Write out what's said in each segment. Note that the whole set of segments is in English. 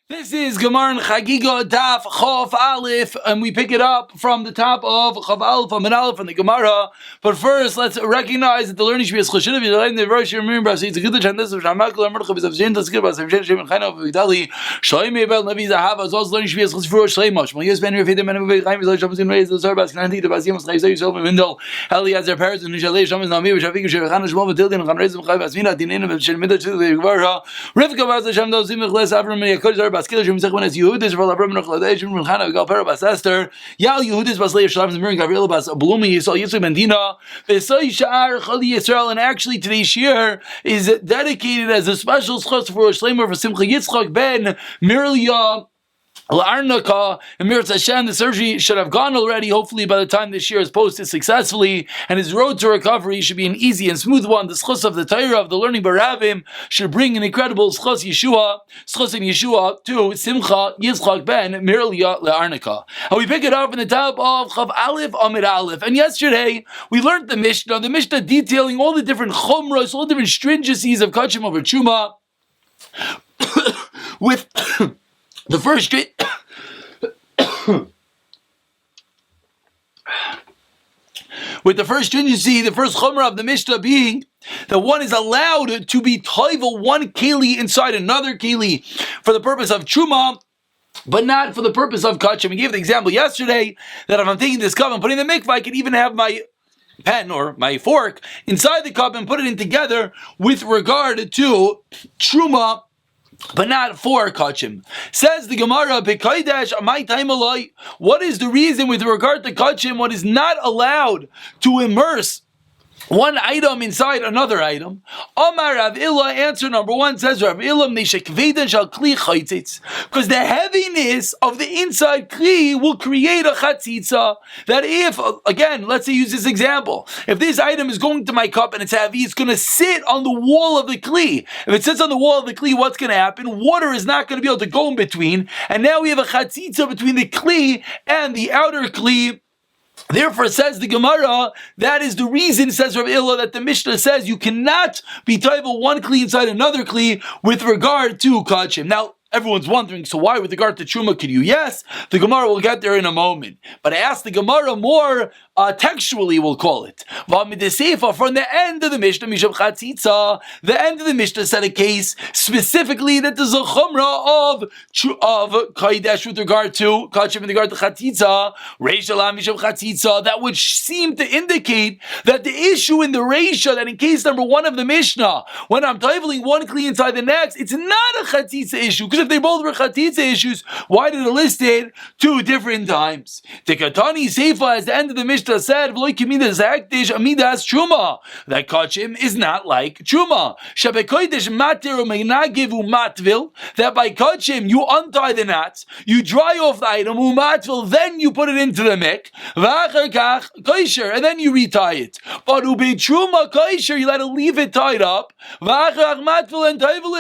This is Gemara and Chagigah Daf Chof Aleph, and we pick it up from the top of Chof Aleph Amid Aleph from the Gemara. But first, let's recognize that the learning should be a schoshin of the the verse. Remember, it's a good chance of Shamakal and Merchab is of Jin. That's good. But Shem Shem and Chayna of Vitali Shloimeh Bel Navi Zahav as well as learning should be a schoshin for Shleimash. When you spend your faith in men of Chaim, is Shabbos and raise the Sarbas can handle the Basim Slaves yourself in Windel. Heli has their parents and Nishalei Shabbos Nami which I think should Chana Shmov Tilden and Raisem Chayv Asmina Dinin and Shemida to the Gemara. Rivka was the Shem Dozim Chles Avram Yakosh Sarbas Killer Shem Sechman as Yehudis for Labram Nachladej from Chana Gal Parabas Esther Yal Yehudis Baslei Shalom Zimir Gabriel Bas Blumi Yisrael Yisrael Mendina Vesai Sha'ar Chali Yisrael. And actually today's year is dedicated as a special schos for Shleimer for Simcha Yitzchak ben Mirlia L'arnaka and Mirz Hashem. The surgery should have gone already. Hopefully, by the time this year is posted successfully, and his road to recovery should be an easy and smooth one. The schos of the Torah of the learning Baravim should bring an incredible schos in Yeshua to Simcha Yitzchak ben Mirlia L'arnaka. And we pick it up in the top of Chav Aleph Amid Aleph. And yesterday we learned the Mishnah detailing all the different chumras, all the different stringencies of kachim over truma, with the first with the first stringency, the first chumrah of the Mishnah being that one is allowed to be toivel one keli inside another keli for the purpose of truma, but not for the purpose of kachim. We gave the example yesterday that if I'm taking this cup and putting the mikvah, I can even have my pen or my fork inside the cup and put it in together with regard to truma, but not for kachim. Says the Gemara, B'kaidash amay time alay. What is the reason with regard to kachim? What is not allowed to immerse one item inside another item? Amar Rav Illa, answer number one, says Rav Illa, because the heaviness of the inside kli will create a chatzitza. That if, again, let's say use this example, if this item is going to my cup and it's heavy, it's going to sit on the wall of the kli. If it sits on the wall of the kli, what's going to happen? Water is not going to be able to go in between, and now we have a chatzitza between the kli and the outer kli. Therefore, says the Gemara, that is the reason, says Rav Illa, that the Mishnah says you cannot be toivel one kli inside another kli with regard to kachim. Now, everyone's wondering, so why with regard to truma could you? Yes, the Gemara will get there in a moment. But I asked the Gemara more textually, we'll call it. From the end of the Mishnah, the end of the Mishnah said a case specifically that there's a chumrah of kaidesh with regard to kachim, with regard to chatzitza, reisha misham chatzitza, that would seem to indicate that the issue in the reisha, that in case number one of the Mishnah, when I'm toiveling one kli inside the next, it's not a chatzitza issue, because if they both were chatzitza issues, why did it list it two different times? The Katani Seifa, as the end of the Mishnah said, that kachim is not like truma. That by kachim you untie the knots, you dry off the item, then you put it into the mik, and then you retie it. But truma kosher, you let it leave it tied up, and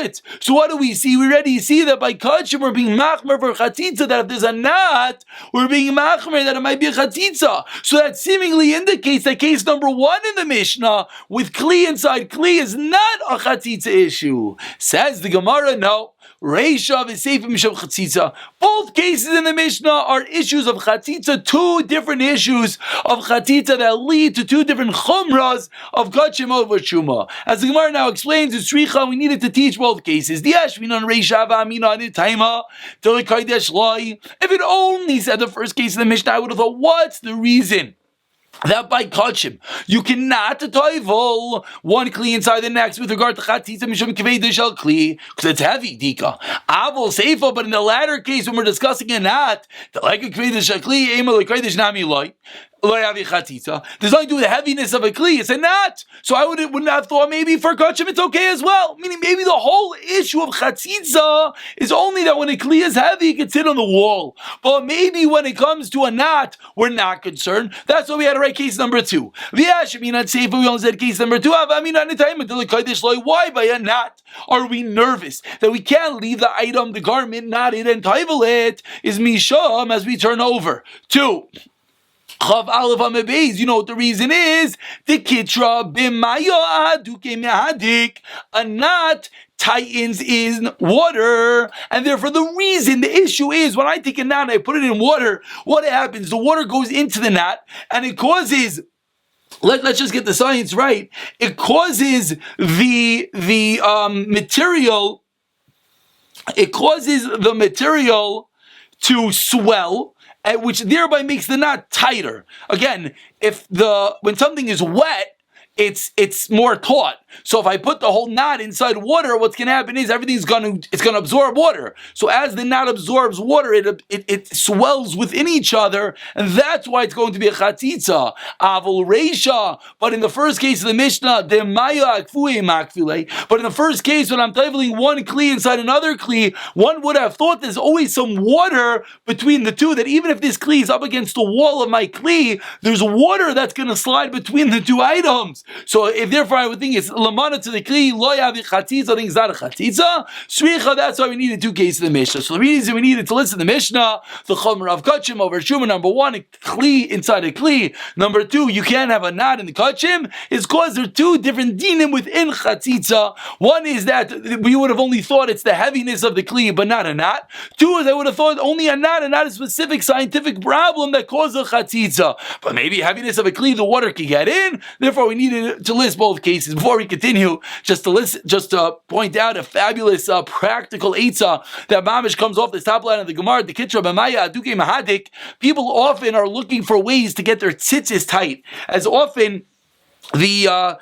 it. So what do we see? We already see that by kachim we're being machmer for chatzitza, that if there's a knot, we're being machmer that it might be a chatzitza. So that seemingly indicates that case number one in the Mishnah with kli inside kli is not a chatzitza issue. Says the Gemara, no. Reisha v'seifim misham chatzitza. Both cases in the Mishnah are issues of chatzitza, two different issues of chatzitza that lead to two different chumras of kachim over truma. As the Gemara now explains, in Sricha, we needed to teach both cases. The Ashminan Reisha v'amina taima till kaidesh loy. If it only said the first case in the Mishnah, I would have thought, what's the reason that by kachim you cannot toivel one kli inside the next with regard to chatzitza mishum kavei shel kli because it's heavy dika avol seifa? But in the latter case, when we're discussing a knot, the like a kavei shel kli ema like kavei nami loy. There's nothing to do with the heaviness of a kli. It's a knot. So I wouldn't have thought maybe for kachim it's okay as well. Meaning maybe the whole issue of chatzitza is only that when a kli is heavy, it can sit on the wall. But maybe when it comes to a knot, we're not concerned. That's why we had to write case number two. We only said case number two. Why by a knot are we nervous that we can't leave the item, the garment, knotted and toivel it? Is misham as we turn over. Two. Chav Aleph Amabeis, you know what the reason is? The kitra b'mayo ahaduke mehadik, a knot tightens in water, and therefore the issue is when I take a knot and I put it in water, what happens? The water goes into the knot and it causes. Let's just get the science right. It causes the material. It causes the material to swell, which thereby makes the knot tighter. Again, when something is wet, it's more taut. So if I put the whole knot inside water, what's going to happen is it's going to absorb water. So as the knot absorbs water, it swells within each other, and that's why it's going to be a chatzitza. Avol reisha. But in the first case of the Mishnah, the maya akfuei makfilei. But in the first case, when I'm toveling one kli inside another kli, one would have thought there's always some water between the two. That even if this kli is up against the wall of my kli, there's water that's going to slide between the two items. So therefore, I would think it's lamana to the kli, lo yavi chatzitza, I think it's not a chatzitza. Sricha, that's why we needed two cases of the Mishnah. So the reason we needed to listen to the Mishnah, the chomer of kachim over shuma, number one, a kli inside a kli. Number two, you can't have a knot in the kachim, is because there are two different dinim within chatzitza. One is that we would have only thought it's the heaviness of the kli, but not a knot. Two is I would have thought only a knot and not a specific scientific problem that causes a chatzitza. But maybe heaviness of a kli, the water can get in. Therefore, we needed to list both cases. Before we continue, just to point out a fabulous practical eitzah that mamish comes off the top line of the Gemara, the Kitra b'maya aduke mahadik. People often are looking for ways to get their tzitzis tight. As often the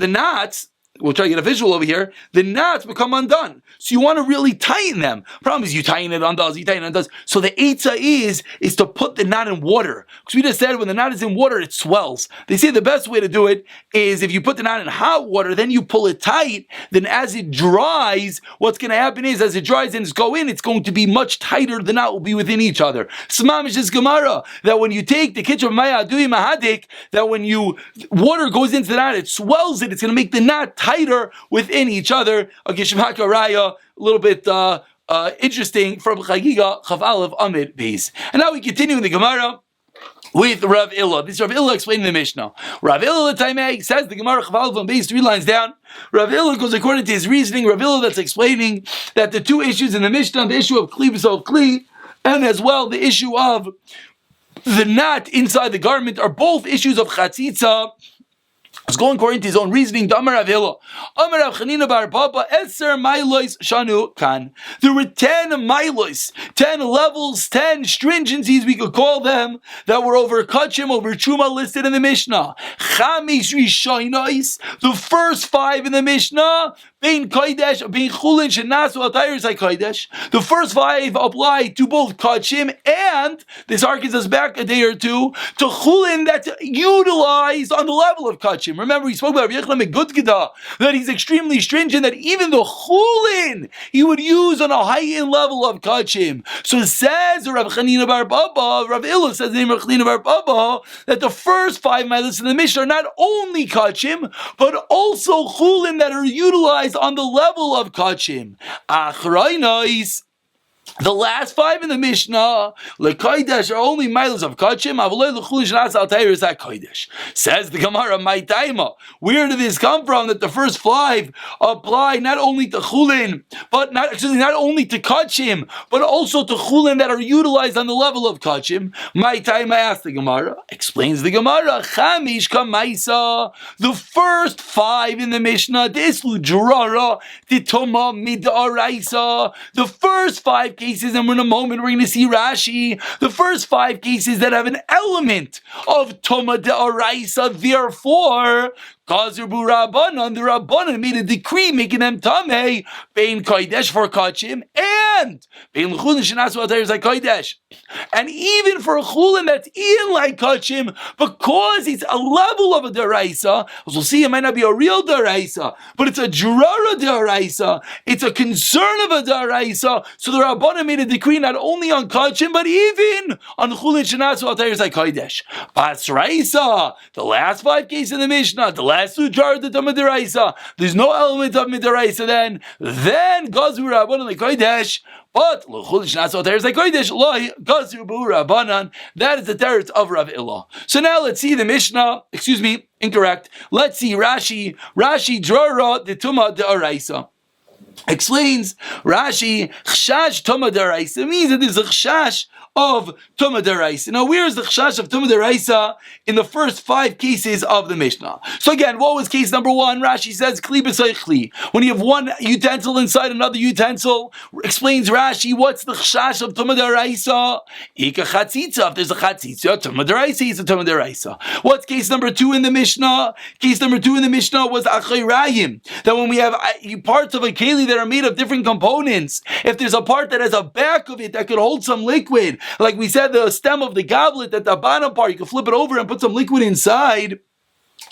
knots. We'll try to get a visual over here. The knots become undone. So you want to really tighten them. Problem is you tighten it, undoes, you tighten it, undoes. So the eitzah is to put the knot in water. Because we just said when the knot is in water, it swells. They say the best way to do it is if you put the knot in hot water, then you pull it tight, then as it dries, what's going to happen is as it dries and it's going to be much tighter. The knot will be within each other. Smamish is Gemara, that when you take the kitchen of Maya Adui Mahadik, that when water goes into the knot, it swells it, it's going to make the knot tighter within each other. A little bit interesting from Chagigah Chav Aleph Amid Beis. And now we continue in the Gemara with Rav Illa. This Rav Illa explaining the Mishnah. Rav Illa Taimei says the Gemara Chav Aleph Amid Beis 3 lines down. Rav Illa goes according to his reasoning. Rav Illa that's explaining that the two issues in the Mishnah, the issue of Kli b'Sov Kli, and as well the issue of the knot inside the garment are both issues of Chatzitza. It's going according to his own reasoning. Damar Rav Hilla, Amar Rav Chanina bar Papa, Eser Mailois Shanu Kan. There were 10 Mailois, 10 levels, 10 stringencies, we could call them, that were over Kachim, over Truma listed in the Mishnah. Chamish Rishonos, the first 5 in the Mishnah, Bein Kodesh, Bein Chulin, Shenasu Atayers Kodesh. The first 5 apply to both Kachim and, this harkens us back a day or two, to Chulin that's utilized on the level of Kachim. Remember, we spoke about Rav Yechon Megudgeda, that he's extremely stringent, that even the Chulin he would use on a heightened level of Kachim. So it says Rav Chanina bar Baba, Rav Illa says the name Rav Chanina bar Baba, that the first 5 milas in the Mishnah are not only Kachim, but also Chulin that are utilized on the level of Kachim. Achraynos, the last 5 in the Mishnah, lekodesh, are only miles of kachim. Avolei lechulin shenas al tayir is kodesh. Says the Gemara, my taima. Where did this come from? That the first 5 apply not only to chulin, but not only to kachim, but also to chulin that are utilized on the level of kachim. My taima, asked the Gemara. Explains the Gemara, chamish kamaisa. The first 5 in the Mishnah, dislu drara ditoma midaraisa. The first 5 cases, and in a moment we're going to see Rashi, the first 5 cases that have an element of Toma De'araisa, therefore, Kazerbu Rabbanan, the Rabbanan made a decree making them Tameh, Bein Kodesh for Kachim, and Bein L'chulin Shenasu Atayr Zay Kodesh. And even for a Chulin that's in like Kachim, because it's a level of a De'araisa, as we'll see, it might not be a real De'araisa, but it's a Drara De'araisa, it's a concern of a De'araisa, so the Rabbanan made a decree not only on Kachim, but even on Chulin Shenasu Atayr Zay Kodesh. Basraisa, the last 5 cases in the Mishnah, the last 2 jar the Midaraisa. There's no element of Midaraisa then Gazu Rabbanan Kodesh. But that is the teretz of Rav Illa. So now let's see the Mishnah. Excuse me, incorrect. Let's see Rashi. Rashi drara the tuma de araisa. Explains Rashi, chshash tuma deraisa means that there's a chshash of tuma deraisa. Now, where is the chshash of tuma deraisa in the first 5 cases of the Mishnah? So again, what was case number 1? Rashi says kli b'say kli. When you have one utensil inside another utensil, explains Rashi, what's the chshash of tuma deraisa? Ika chatzitza. If there's a chatzitza, tuma deraisa is a tuma deraisa. What's case number 2 in the Mishnah? Case number 2 in the Mishnah was achay rayim. That when we have parts of a keli that are made of different components, if there's a part that has a back of it that could hold some liquid, like we said, the stem of the goblet, that the bottom part, you can flip it over and put some liquid inside.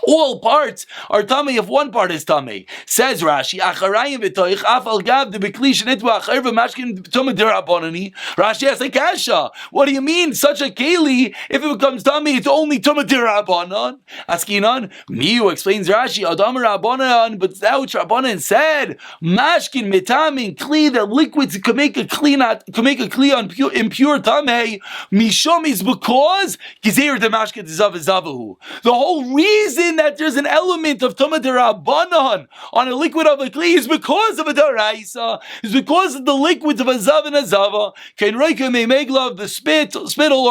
All parts are tummy if one part is tummy. Says Rashi, Acharayim v'toich afal gav de bekli shenitva acher v'mashkin tumah derabonani. Rashi asks like kasha. What do you mean? Such a keli, if it becomes tummy, it's only tumah derabanan. Askinan, Miu explains Rashi, Adam Rabbanan, but thou Rabbanan said, mashkin mitamin kli, that liquids could make a kli on impure tummy. Mishom is because gizer de mashkin zavahu. The whole reason that there's an element of Tumah Derabanan on a liquid of a Kli is because of a Daraisa, is because of the liquids of a Zav and a Zava, Ken Reika Meimegla, the spittle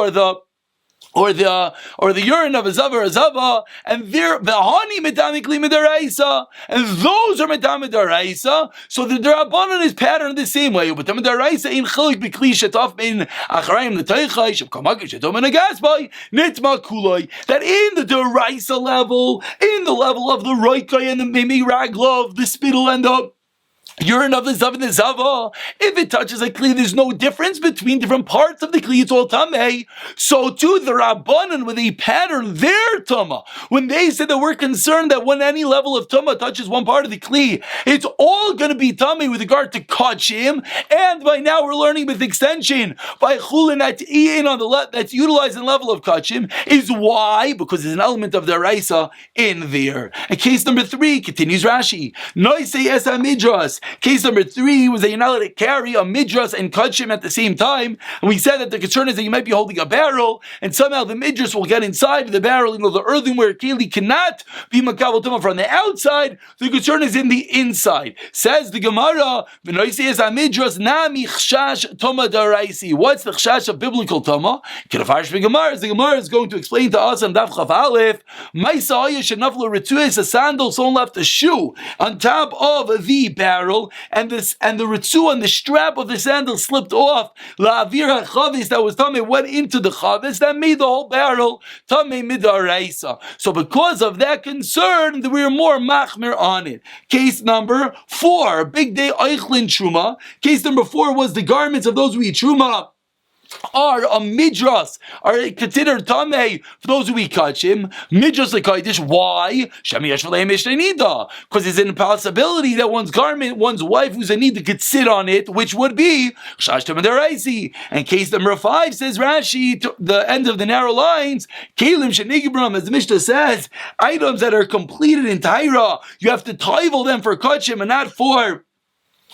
or the urine of a Zava or a Zava, and they're the honey medami kli midaraisa, and those are medami daraisa. So the derabanan is patterned the same way. But the midaraisa in chilik b'kli shetaf in acharayim l'teichai shemkamaki shetom and agasbay nitma kulay. That in the deraisa level, in the level of the roikai and the mimi raglov, the spittle and the urine of the Zav and the Zava, if it touches a Kli, there's no difference between different parts of the Kli, it's all Tameh. So too, the Rabbanan, when they pattern their Tumah, when they said that we're concerned that when any level of Tumah touches one part of the Kli, it's all going to be Tameh with regard to Kachim, and by now we're learning with extension, by Chulin that's utilized in level of Kachim, is why? Because there's an element of the Raisa in there. And case number 3, continues Rashi, Noisei Esa Midras. Case number 3 was that you're not allowed to carry a midras and kachim at the same time. And we said that the concern is that you might be holding a barrel, and somehow the midras will get inside the barrel. You know, the earthenware keli cannot be makabel tumah from the outside. The concern is in the inside. Says the Gemara, midras nami chshash tumah daraisi. What's the chshash of biblical tumah? The Gemara is going to explain to us on Daf Chav Aleph. A sandal, someone left a shoe on top of the barrel, and the ritzu and the strap of the sandal slipped off. La'avir hachavis, that was tamei, went into the chavis, that made the whole barrel tamei midaraisa. So because of that concern, we were more machmir on it. Case number 4, big day eichlin truma. Case number 4 was the garments of those who eat truma are a midras, are considered tamei for those who eat kachim. Midras l'kaidish. Why? Because there's an impossibility that one's garment, one's wife who's a nida, could sit on it, which would be chash tumah deraisi. And case number 5 says Rashi, the end of the narrow lines, kelim shenigibram, as the Mishnah says, items that are completed in taira, you have to taivel them for kachim and not for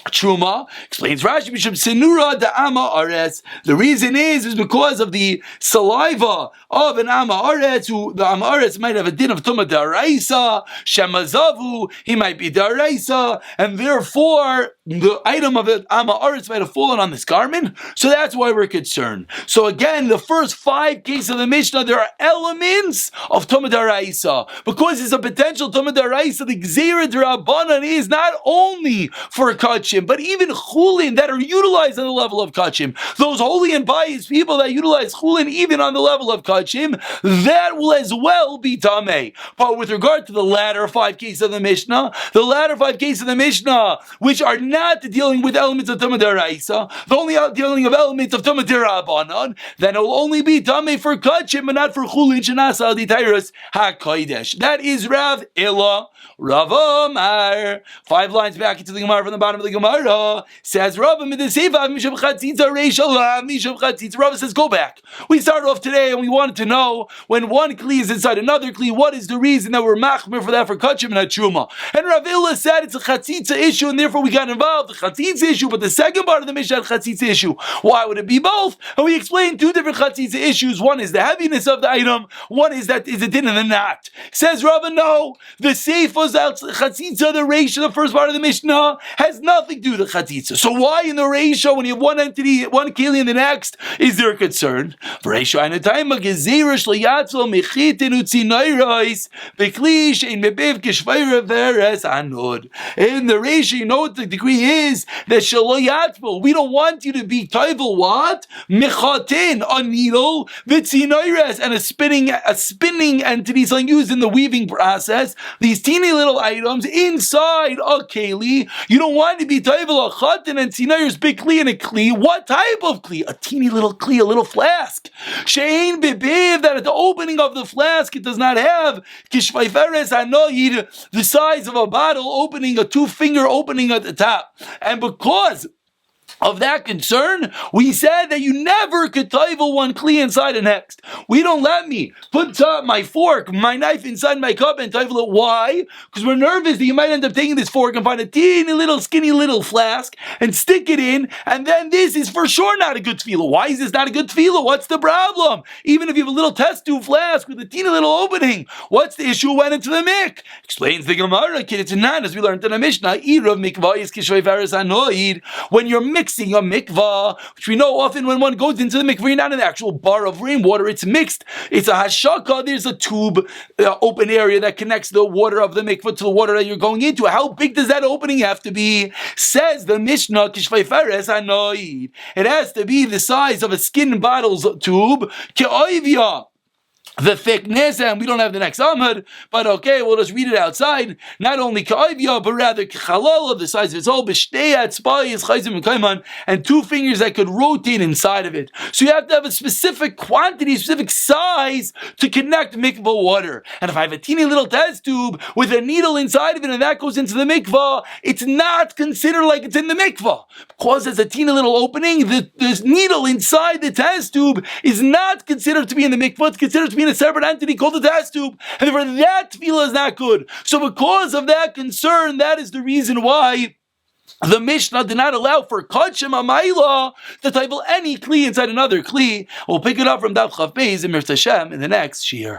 Truma. Explains Rashi, Bishop Sinura da Ama Aretz. The reason is because of the saliva of an Ama Aretz, who the Ama Aretz might have a din of Tumah Daraisa, Shemazavu, he might be Daraisa, and therefore the item of it, Ama Aretz, might have fallen on this garment. So that's why we're concerned. So again, the first 5 cases of the Mishnah, there are elements of Tumah Daraisa. Because there's a potential Tumah Daraisa, the Gzeira D'Rabbanan is not only for Kachim, but even chulin that are utilized on the level of kachim. Those holy and pious people that utilize chulin even on the level of kachim, that will as well be tamei. But with regard to the latter 5 cases of the Mishnah, which are not dealing with elements of Tumah Daraisa, the only dealing of elements of Tumah Derabanan, then it will only be tamei for kachim and not for chulin shenasa di tyrus hakodesh. That is Rav Illa. Rav Omar. 5 lines back into the Gemara from the bottom of the Gemara. Says Rav says, go back. We started off today and we wanted to know when one kli is inside another kli, what is the reason that we're machmir for that for kachim and truma? And Rav Illa said it's a chatzitza issue, and therefore we got involved. The chatzitza issue, but the second part of the Mishnah had chatzitza issue. Why would it be both? And we explained 2 different chatzitza issues. One is the heaviness of the item. One is that is it din in the knot. Says Rav, no, the seif was out chatzitza, the ratio, the first part of the Mishnah has nothing nothing to do with the chatzitza. So why in the ratio, when you have one entity, one keli in the next, is there a concern? In the ratio, you know what the degree is? That shaloyatful. We don't want you to be toivel what? Mechatin, a needle, v'tzinoires, and a spinning entity, something used in the weaving process. These teeny little items inside a keli. You don't want to be toivel a chatin and tzinoires, big kli and a kli. What type of kli? A teeny little kli, a little flask. Shein bebiv, that at the opening of the flask it does not have kishvayferes hanoid, the size of a bottle opening, a 2-finger opening at the top. And because of that concern, we said that you never could toivel one kli inside the next. We don't let me put my fork, my knife inside my cup and toivel it. Why? Because we're nervous that you might end up taking this fork and find a teeny little skinny little flask and stick it in, and then this is for sure not a good tefillah. Why is this not a good tefillah? What's the problem? Even if you have a little test tube flask with a teeny little opening, what's the issue? Went into the mik. Explains the Gemara, as we learned in the Mishnah, when you're mixing a mikvah, which we know often when one goes into the mikvah, you're not in the actual bar of rainwater, it's mixed. It's a hashaka, there's a tube, open area that connects the water of the mikvah to the water that you're going into. How big does that opening have to be? Says the Mishnah, it has to be the size of a skin bottle's tube, the thickness, and we don't have the next Amud, but okay, we'll just read it outside. Not only ka'ivya, but rather k'chalala, the size of its whole, b'shtei atzbayis chayzim kaiman, and 2 fingers that could rotate inside of it. So you have to have a specific quantity, specific size to connect mikvah water. And if I have a teeny little test tube with a needle inside of it, and that goes into the mikvah, it's not considered like it's in the mikvah. Because there's a teeny little opening, the needle inside the test tube is not considered to be in the mikvah, it's considered to be in a separate entity called the test tube, and therefore that tefillah is not good. So because of that concern, that is the reason why the Mishnah did not allow for kachim amayla to toivel any kli inside another kli. We'll pick it up from Daf Chav Beis in Mir Tashem in the next shiur.